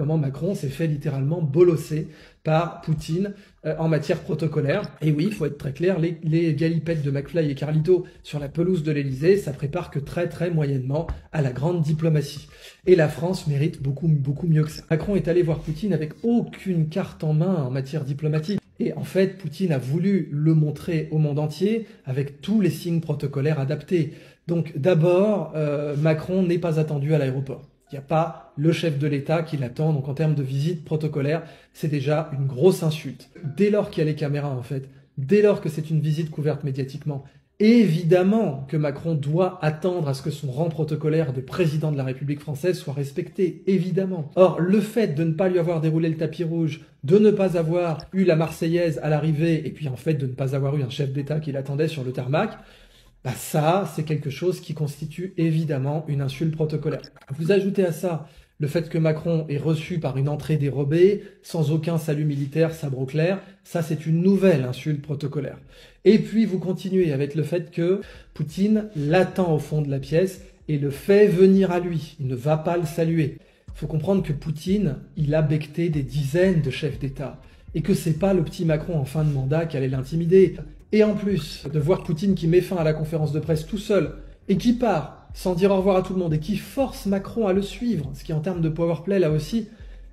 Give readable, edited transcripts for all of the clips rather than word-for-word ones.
comment Macron s'est fait littéralement bolosser par Poutine en matière protocolaire. Et oui, il faut être très clair, les galipettes de McFly et Carlito sur la pelouse de l'Elysée, ça prépare que très moyennement à la grande diplomatie. Et la France mérite beaucoup mieux que ça. Macron est allé voir Poutine avec aucune carte en main en matière diplomatique. Et en fait, Poutine a voulu le montrer au monde entier avec tous les signes protocolaires adaptés. Donc d'abord, Macron n'est pas attendu à l'aéroport. Il n'y a pas le chef de l'État qui l'attend, donc en termes de visite protocolaire, c'est déjà une grosse insulte. Dès lors qu'il y a les caméras, en fait, dès lors que c'est une visite couverte médiatiquement, évidemment que Macron doit attendre à ce que son rang protocolaire de président de la République française soit respecté, évidemment. Or, le fait de ne pas lui avoir déroulé le tapis rouge, de ne pas avoir eu la Marseillaise à l'arrivée, et puis en fait de ne pas avoir eu un chef d'État qui l'attendait sur le tarmac, bah ça, c'est quelque chose qui constitue évidemment une insulte protocolaire. Vous ajoutez à ça le fait que Macron est reçu par une entrée dérobée, sans aucun salut militaire, sabre au clair, ça c'est une nouvelle insulte protocolaire. Et puis vous continuez avec le fait que Poutine l'attend au fond de la pièce et le fait venir à lui, il ne va pas le saluer. Il faut comprendre que Poutine, il a becqueté des dizaines de chefs d'État, et que c'est pas le petit Macron en fin de mandat qui allait l'intimider. Et en plus, de voir Poutine qui met fin à la conférence de presse tout seul, et qui part, sans dire au revoir à tout le monde, et qui force Macron à le suivre, ce qui en termes de powerplay, là aussi,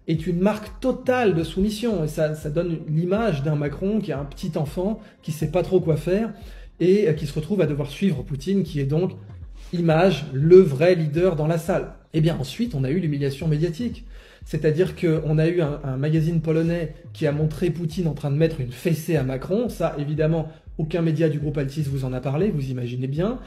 est une marque totale de soumission. Et ça donne l'image d'un Macron qui a un petit enfant, qui sait pas trop quoi faire, et qui se retrouve à devoir suivre Poutine, qui est donc, image, le vrai leader dans la salle. Et bien ensuite, on a eu l'humiliation médiatique. C'est-à-dire qu'on a eu un magazine polonais qui a montré Poutine en train de mettre une fessée à Macron. Ça, évidemment, aucun média du groupe Altis vous en a parlé, vous imaginez bien.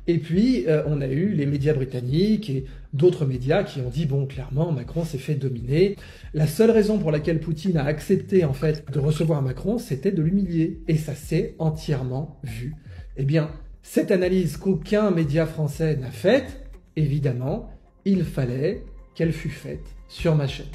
Et puis, on a eu les médias britanniques et d'autres médias qui ont dit, bon, clairement, Macron s'est fait dominer. La seule raison pour laquelle Poutine a accepté, en fait, de recevoir Macron, c'était de l'humilier. Et ça s'est entièrement vu. Eh bien, cette analyse qu'aucun média français n'a faite, évidemment, il fallait qu'elle fût faite sur ma chaîne.